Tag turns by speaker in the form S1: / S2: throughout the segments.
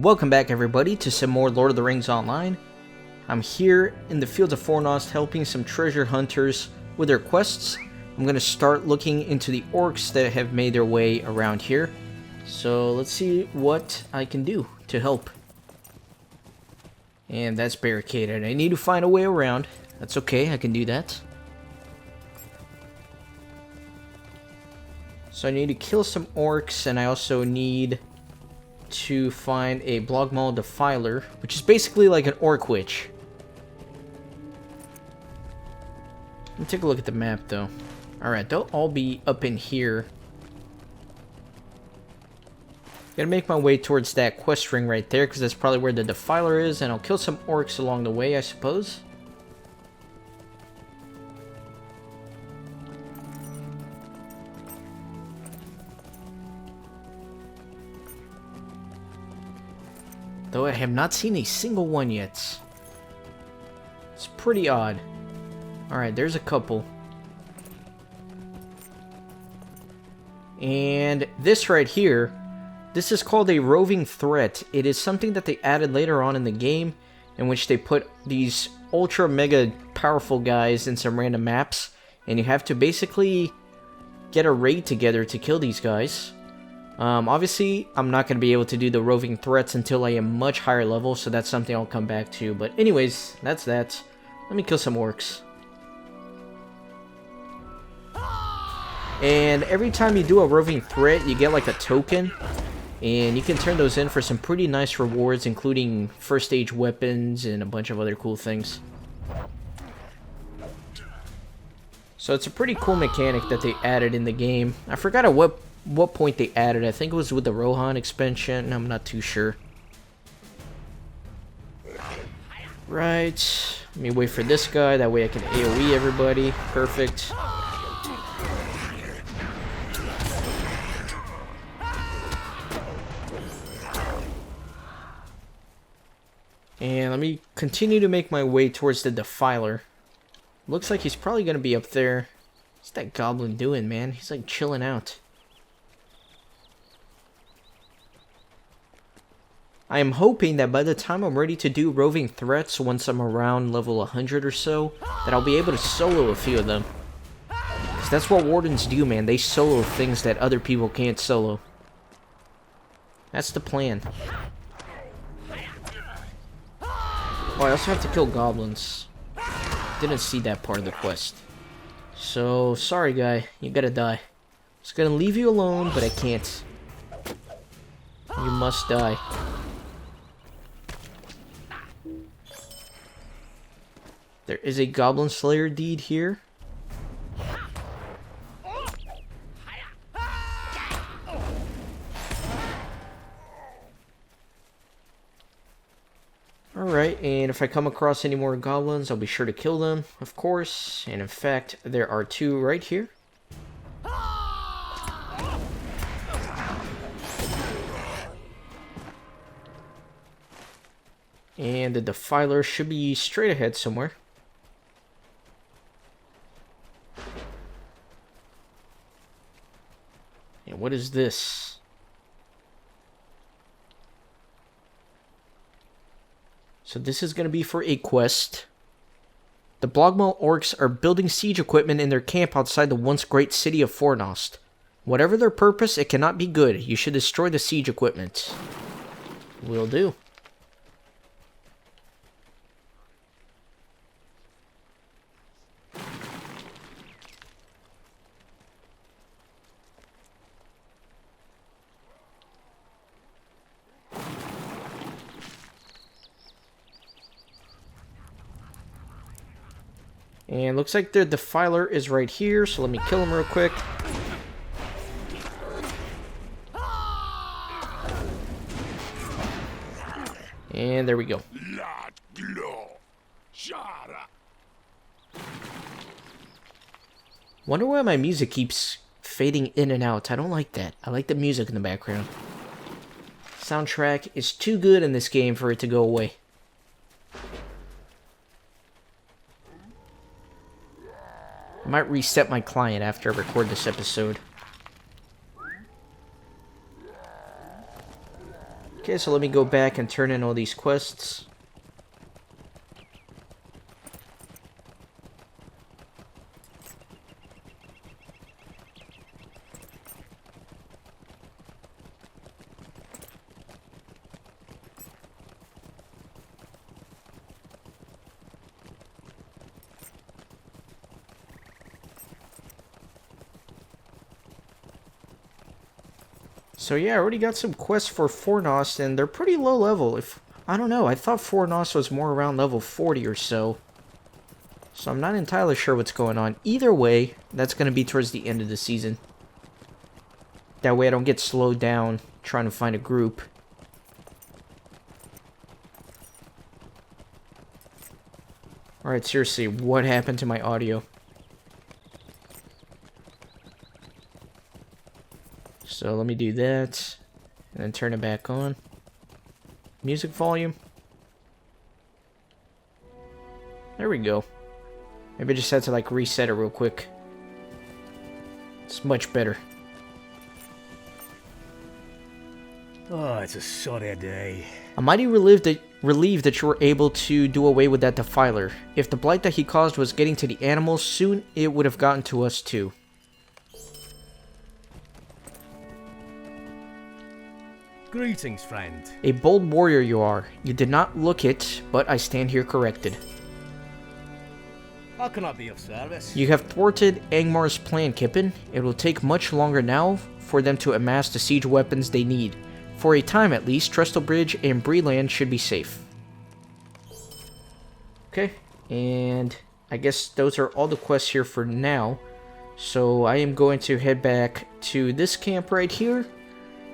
S1: welcome back everybody to some more Lord of the Rings Online. I'm here in the Fields of Fornost helping some treasure hunters with their quests. I'm going to start looking into the orcs that have made their way around here. So let's see what I can do to help. And that's barricaded. I need to find a way around. That's okay, I can do that. So I need to kill some orcs, and I also need to find a Blogmaw Defiler, which is basically like an orc witch. Let me take a look at the map though. Alright, they'll all be up in here. Gotta make my way towards that quest ring right there, because that's probably where the Defiler is, and I'll kill some orcs along the way, I suppose. Though I have not seen a single one yet. It's pretty odd. Alright, there's a couple. And this right here, this is called a roving threat. It is something that they added later on in the game, in which they put these ultra mega powerful guys in some random maps, and you have to basically get a raid together to kill these guys. Obviously, I'm not going to be able to do the roving threats until I am much higher level, so that's something I'll come back to. But anyways, that's that. Let me kill some orcs. And every time you do a roving threat, you get like a token. And you can turn those in for some pretty nice rewards, including first stage weapons and a bunch of other cool things. So it's a pretty cool mechanic that they added in the game. I forgot at what point they added. I think it was with the Rohan expansion. I'm not too sure. Right. Let me wait for this guy. That way I can AoE everybody. Perfect. And let me continue to make my way towards the Defiler. Looks like he's probably going to be up there. What's that goblin doing, man? He's like chilling out. I am hoping that by the time I'm ready to do roving threats, once I'm around level 100 or so, that I'll be able to solo a few of them. Because that's what wardens do, man. They solo things that other people can't solo. That's the plan. Oh, I also have to kill goblins. Didn't see that part of the quest. So, sorry guy, you gotta die. I was gonna leave you alone, but I can't. You must die. There is a Goblin Slayer deed here. Alright, and if I come across any more goblins, I'll be sure to kill them, of course. And in fact, there are two right here. And the Defiler should be straight ahead somewhere. And what is this? So this is going to be for a quest. The Blogmaw orcs are building siege equipment in their camp outside the once great city of Fornost. Whatever their purpose, it cannot be good. You should destroy the siege equipment. Will do. And looks like the Defiler is right here, so let me kill him real quick. And there we go. Wonder why my music keeps fading in and out. I don't like that. I like the music in the background. Soundtrack is too good in this game for it to go away. I might reset my client after I record this episode. Okay, Okay, so let me go back and turn in all these quests. So yeah, I already got some quests for Fornost, and they're pretty low level. I don't know, I thought Fornost was more around level 40 or so. So I'm not entirely sure what's going on. Either way, that's going to be towards the end of the season. That way I don't get slowed down trying to find a group. Alright, seriously, what happened to my audio? So let me do that, and then turn it back on. Music volume. There we go. Maybe I just had to like reset it real quick. It's much better.
S2: Oh, it's a sorry day.
S1: I'm mighty relieved that you were able to do away with that defiler. If the blight that he caused was getting to the animals, soon it would have gotten to us too.
S2: Greetings, friend.
S1: A bold warrior you are. You did not look it, but I stand here corrected.
S2: How can I be of service?
S1: You have thwarted Angmar's plan, Kippen. It will take much longer now for them to amass the siege weapons they need. For a time at least, Trestlebridge and Breeland should be safe. Okay, and I guess those are all the quests here for now. So I am going to head back to this camp right here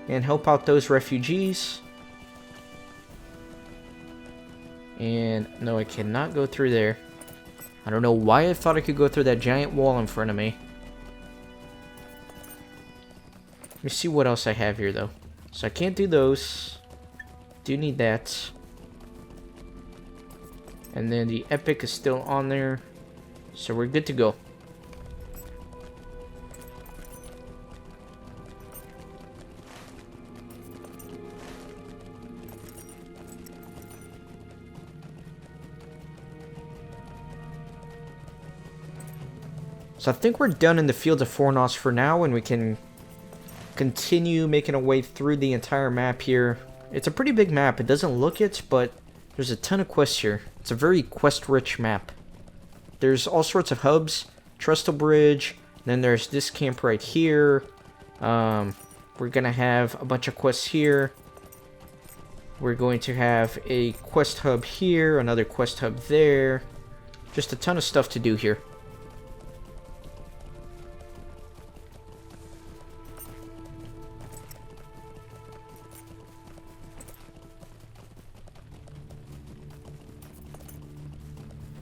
S1: and help out those refugees. And no, I cannot go through there. I don't know why I thought I could go through that giant wall in front of me. Let me see what else I have here though. So I can't do those. Do need that. And then the epic is still on there. So we're good to go. So I think we're done in the Fields of Fornost for now, and we can continue making our way through the entire map here. It's a pretty big map. It doesn't look it, but there's a ton of quests here. It's a very quest-rich map. There's all sorts of hubs. Trestlebridge, then there's this camp right here. We're going to have a bunch of quests here. We're going to have a quest hub here, another quest hub there. Just a ton of stuff to do here.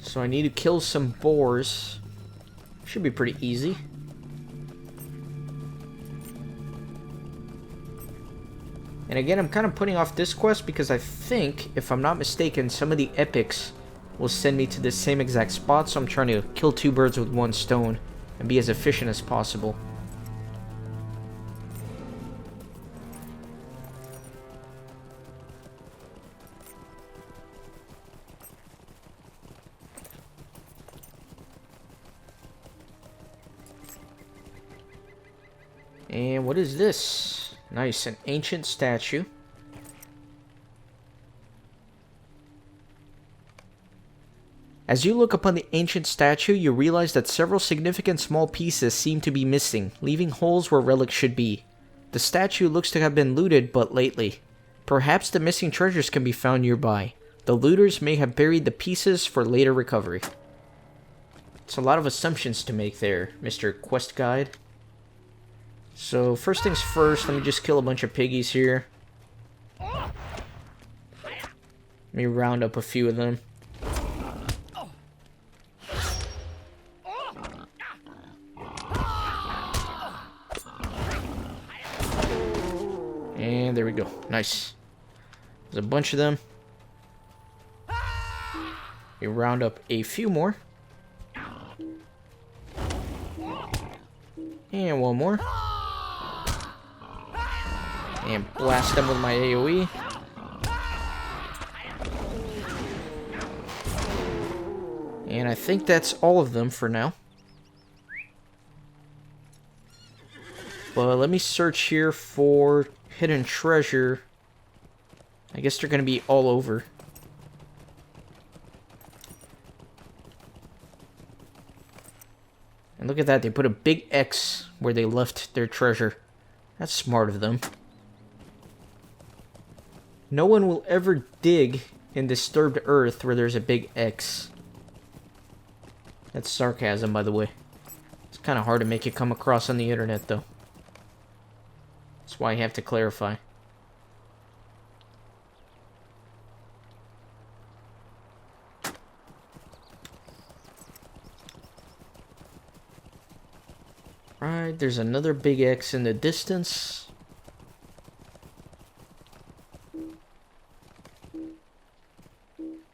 S1: So I need to kill some boars. Should be pretty easy. And again, I'm kind of putting off this quest because I think, if I'm not mistaken, some of the epics will send me to the same exact spot. So I'm trying to kill two birds with one stone and be as efficient as possible. And what is this? Nice, an ancient statue. As you look upon the ancient statue, you realize that several significant small pieces seem to be missing, leaving holes where relics should be. The statue looks to have been looted, but lately. Perhaps the missing treasures can be found nearby. The looters may have buried the pieces for later recovery. It's a lot of assumptions to make there, Mr. Quest Guide. So, first things first, let me just kill a bunch of piggies here. Let me round up a few of them. And there we go. Nice. There's a bunch of them. We round up a few more. And one more. And blast them with my AoE. And I think that's all of them for now. But let me search here for hidden treasure. I guess they're going to be all over. And look at that, they put a big X where they left their treasure. That's smart of them. No one will ever dig in disturbed earth where there's a big X. That's sarcasm, by the way. It's kind of hard to make it come across on the internet, though. That's why I have to clarify. Right, there's another big X in the distance.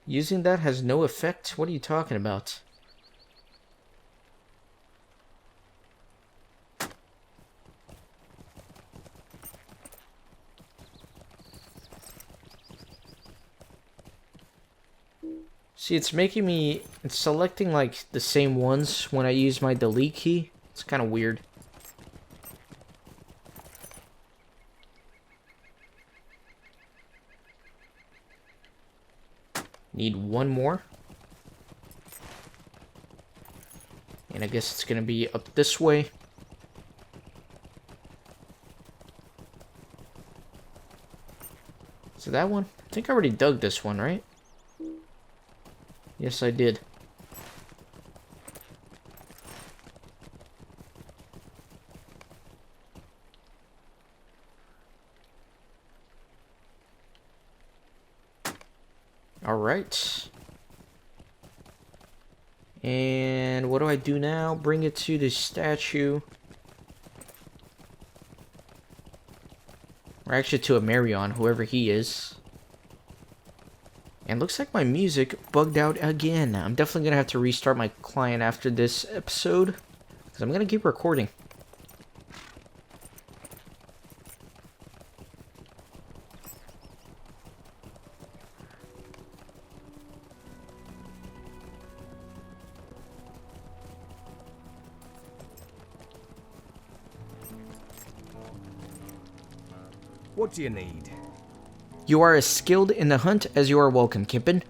S1: Using that has no effect? What are you talking about? See, it's making me... It's selecting, like, the same ones when I use my delete key. It's kind of weird. Need one more. And I guess it's going to be up this way. So that one? I think I already dug this one, right? Yes, I did. Alright. And what do I do now? Bring it to the statue. Or actually to a Marion, whoever he is. And looks like my music bugged out again. I'm definitely going to have to restart my client after this episode. Because I'm going to keep recording.
S2: What do you need?
S1: You are as skilled in the hunt as you are welcome, Kippen.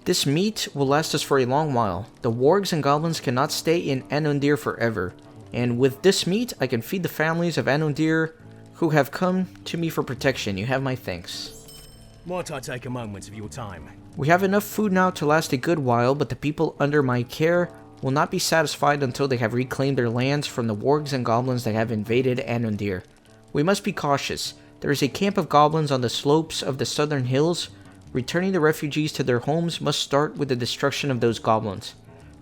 S1: This meat will last us for a long while. The wargs and goblins cannot stay in Anondir forever. And with this meat, I can feed the families of Anondir who have come to me for protection. You have my thanks.
S2: Might I take a moment of your time?
S1: We have enough food now to last a good while, but the people under my care will not be satisfied until they have reclaimed their lands from the wargs and goblins that have invaded Anondir. We must be cautious. There is a camp of goblins on the slopes of the southern hills. Returning the refugees to their homes must start with the destruction of those goblins.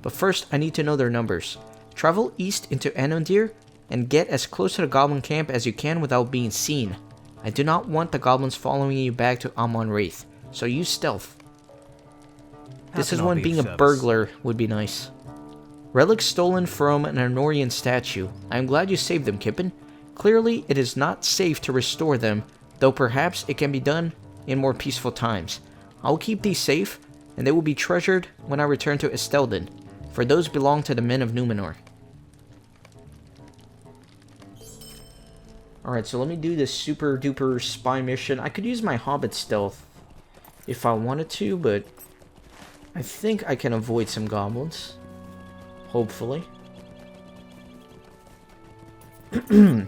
S1: But first, I need to know their numbers. Travel east into Anondir and get as close to the goblin camp as you can without being seen. I do not want the goblins following you back to Amon Raith, so use stealth. This is when being a burglar would be nice. Relics stolen from an Arnorian statue. I am glad you saved them, Kippen. Clearly, it is not safe to restore them, though perhaps it can be done in more peaceful times. I'll keep these safe, and they will be treasured when I return to Esteldon, for those belong to the men of Numenor. Alright, so let me do this super duper spy mission. I could use my hobbit stealth if I wanted to, but I think I can avoid some goblins. Hopefully. I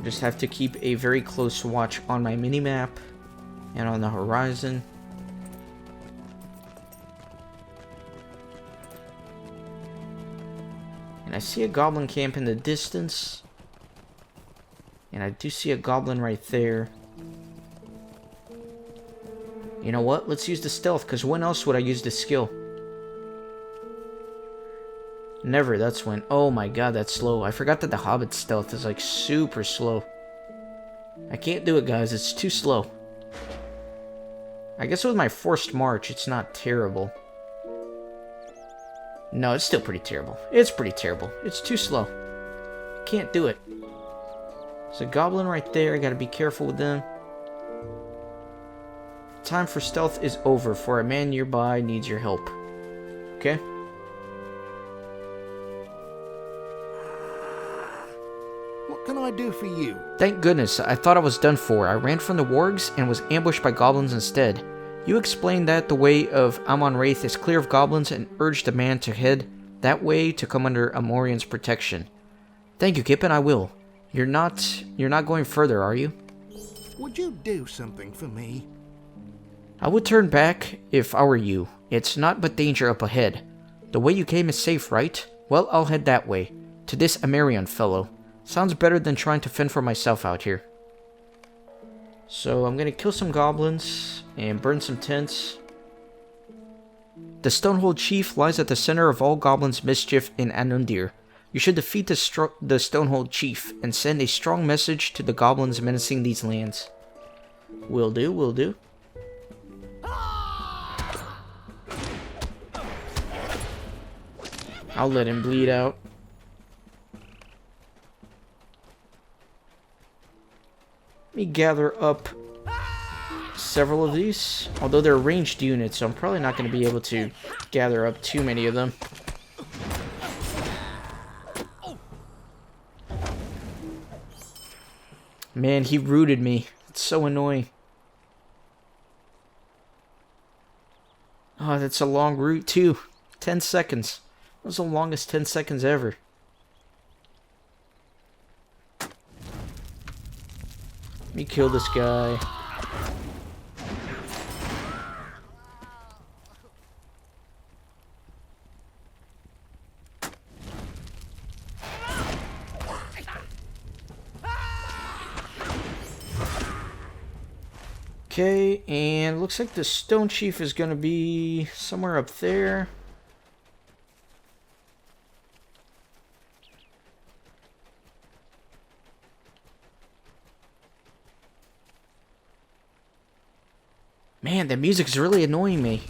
S1: just have to keep a very close watch on my minimap and on the horizon. And I see a goblin camp in the distance. And I do see a goblin right there. You know what? Let's use the stealth, because when else would I use this skill? Never, that's when. Oh my god, that's slow. I forgot that the Hobbit stealth is like super slow. I can't do it, guys. It's too slow. I guess with my forced march, it's not terrible. No, it's still pretty terrible. It's pretty terrible. It's too slow. Can't do it. There's a goblin right there. I gotta be careful with them. time for stealth is over, for a man nearby needs your help. Okay?
S3: What can I do for you?
S1: Thank goodness, I thought I was done for. I ran from the wargs and was ambushed by goblins instead. You explained that the way of Amon Raith is clear of goblins and urged a man to head that way to come under Amorian's protection. Thank you, Kippen, I will. You're not going further, are you?
S3: Would you do something for me?
S1: I would turn back if I were you. It's not but danger up ahead. The way you came is safe, right? Well, I'll head that way. To this Amarion fellow. Sounds better than trying to fend for myself out here. So I'm gonna kill some goblins and burn some tents. The Stonehold Chief lies at the center of all goblins' mischief in Anundir. You should defeat the Stonehold Chief and send a strong message to the goblins menacing these lands. Will do, will do. I'll let him bleed out. Let me gather up several of these. Although they're ranged units, so I'm probably not going to be able to gather up too many of them. Man, he rooted me. It's so annoying. Oh, that's a long route too. 10 seconds. That was the longest 10 seconds ever. Let me kill this guy. Okay, and looks like the Stone Chief is going to be somewhere up there. Man, the music's really annoying me.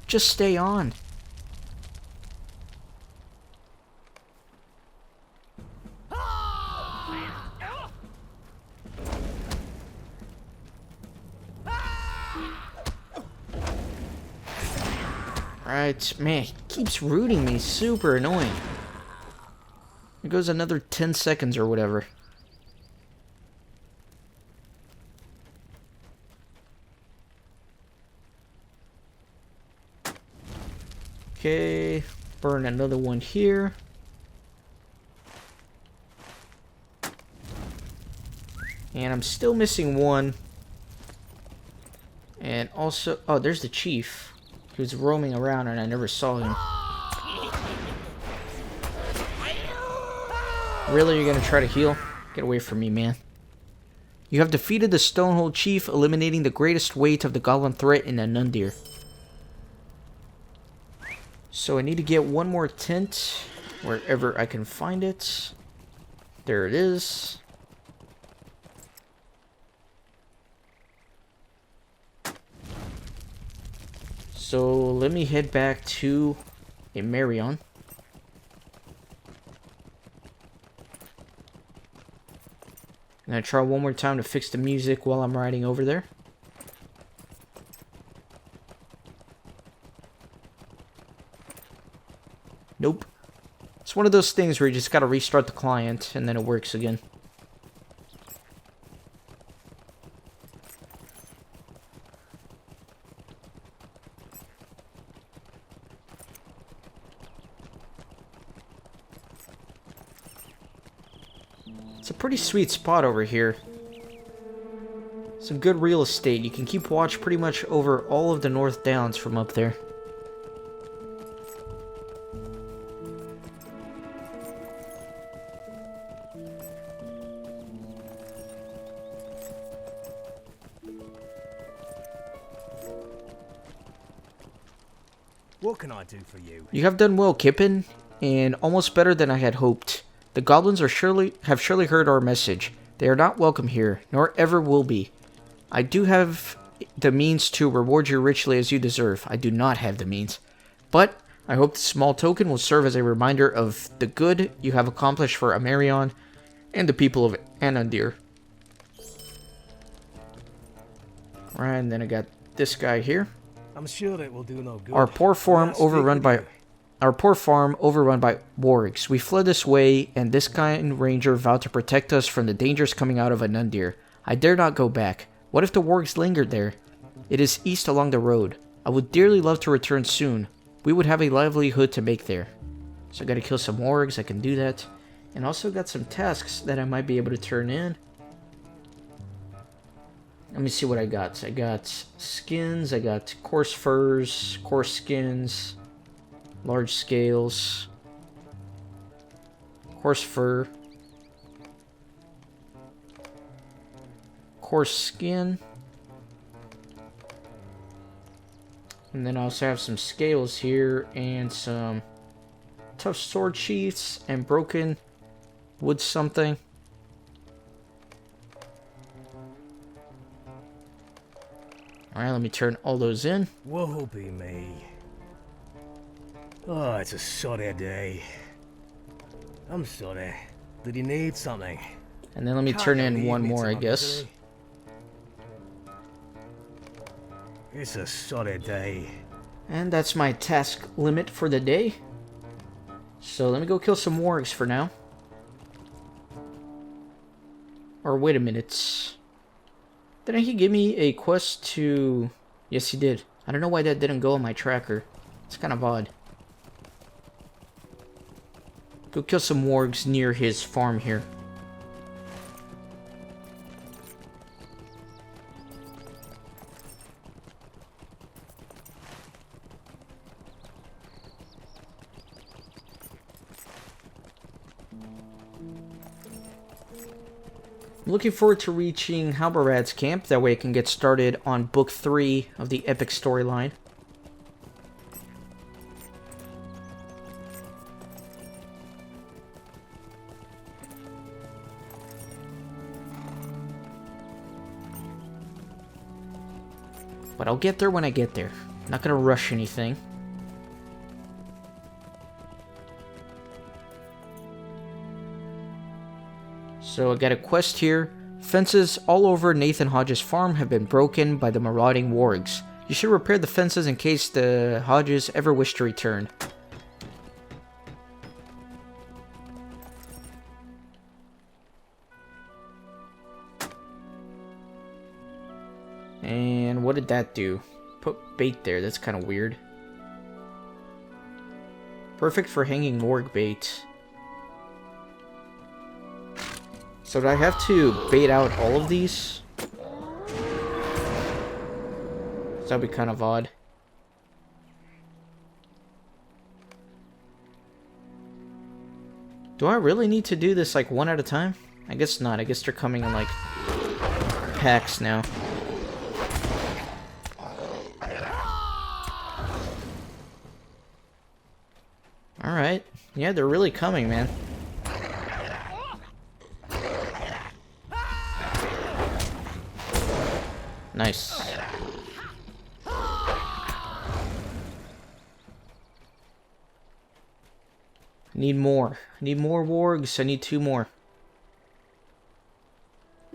S1: Just stay on. Right, man, he keeps rooting me. Super annoying. There goes another 10 seconds or whatever. Okay, burn another one here. And I'm still missing one. And also, oh, there's the chief. He was roaming around and I never saw him. Really, you're gonna try to heal? Get away from me, man. You have defeated the Stonehold Chief, eliminating the greatest weight of the goblin threat in Anundir. So I need to get one more tent, wherever I can find it. There it is. So let me head back to Amarion. I'm gonna try one more time to fix the music while I'm riding over there. Nope. It's one of those things where you just gotta restart the client and then it works again. It's a pretty sweet spot over here. Some good real estate. You can keep watch pretty much over all of the North Downs from up there.
S2: What can I do for you?
S1: You have done well, Kippen, and almost better than I had hoped. The goblins have surely heard our message. They are not welcome here, nor ever will be. I do have the means to reward you richly as you deserve. I do not have the means. But I hope the small token will serve as a reminder of the good you have accomplished for Amarion and the people of Anundir. Right, and then I got this guy here.
S2: I'm sure it will do no good.
S1: Our poor farm overrun by wargs. We fled this way, and this kind ranger vowed to protect us from the dangers coming out of Anundir. I dare not go back. What if the wargs lingered there? It is east along the road. I would dearly love to return soon. We would have a livelihood to make there. So I gotta kill some wargs, I can do that. And also got some tasks that I might be able to turn in. Let me see what I got. I got skins, I got coarse furs, coarse skins, large scales, coarse fur, coarse skin, and then I also have some scales here and some tough sword sheaths and broken wood something. Alright, let me turn all those in.
S2: Woe be me. Oh, it's a sorry day. I'm sorry. Did he need something?
S1: And then let me turn in one more, I guess.
S2: It's a sorry day.
S1: And that's my task limit for the day. So let me go kill some wargs for now. Or wait a minute. Didn't he give me a quest to... Yes, he did. I don't know why that didn't go on my tracker. It's kind of odd. Go kill some wargs near his farm here. I'm looking forward to reaching Halberad's camp. That way I can get started on book 3 of the epic storyline. But I'll get there when I get there. I'm not gonna rush anything. So I got a quest here. Fences all over Nathan Hodges' farm have been broken by the marauding wargs. You should repair the fences in case the Hodges ever wish to return. And what did that do? Put bait there, that's kind of weird. Perfect for hanging warg bait. So do I have to bait out all of these? That'd be kind of odd. Do I really need to do this like one at a time? I guess not. I guess they're coming in like packs now. Alright. Yeah, they're really coming, man. Nice. Need more. Need more wargs. I need 2 more.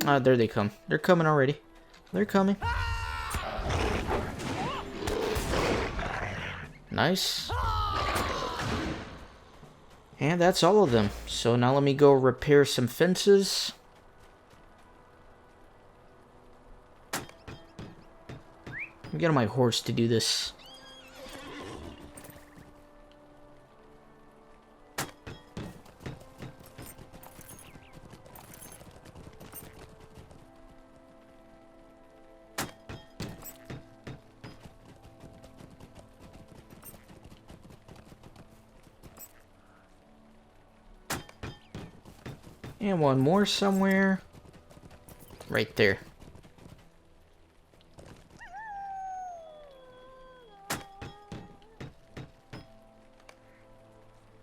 S1: Ah, there they come. They're coming already. They're coming. Nice. And that's all of them. So now let me go repair some fences. Let me get on my horse to do this. And one more somewhere. Right there.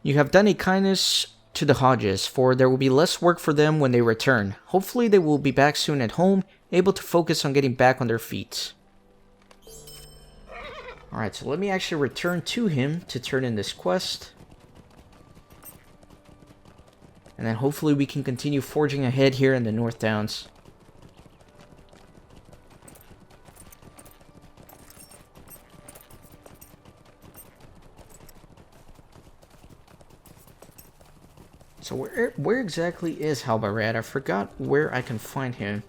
S1: You have done a kindness to the Hodges, for there will be less work for them when they return. Hopefully they will be back soon at home, able to focus on getting back on their feet. Alright, so let me actually return to him to turn in this quest. And then hopefully we can continue forging ahead here in the North Downs. So where exactly is Halbarad? I forgot where I can find him.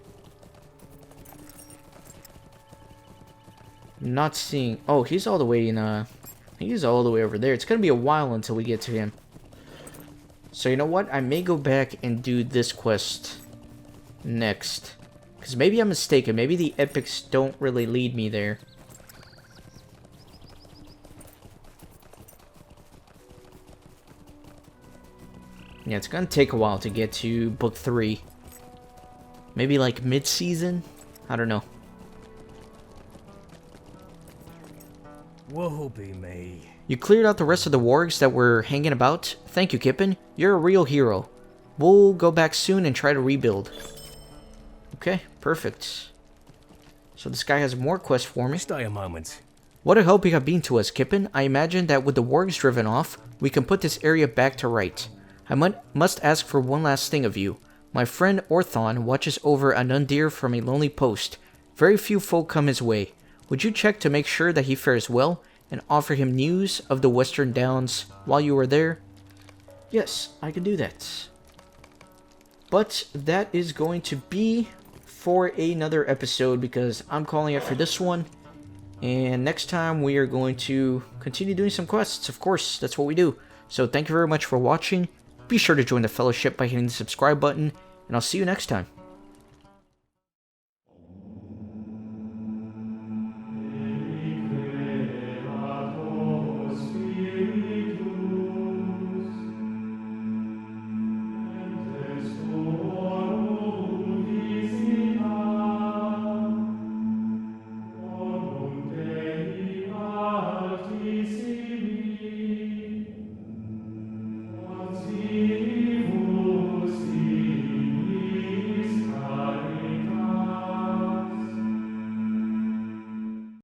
S1: Not seeing... Oh, he's all the way in, he's all the way over there. It's gonna be a while until we get to him. So you know what? I may go back and do this quest next. Because maybe I'm mistaken. Maybe the epics don't really lead me there. Yeah, it's gonna take a while to get to book 3. Maybe like mid-season? I don't know.
S2: Woe be me.
S1: You cleared out the rest of the wargs that were hanging about? Thank you, Kippen. You're a real hero. We'll go back soon and try to rebuild. Okay, perfect. So this guy has more quests for me.
S2: Stay a moment.
S1: What a help you have been to us, Kippen. I imagine that with the wargs driven off, we can put this area back to right. I must ask for one last thing of you. My friend Orthon watches over Anundir from a lonely post. Very few folk come his way. Would you check to make sure that he fares well, and offer him news of the Western Downs while you are there? Yes, I can do that. But that is going to be for another episode, because I'm calling it for this one. And next time we are going to continue doing some quests. Of course, that's what we do. So thank you very much for watching. Be sure to join the fellowship by hitting the subscribe button, and I'll see you next time.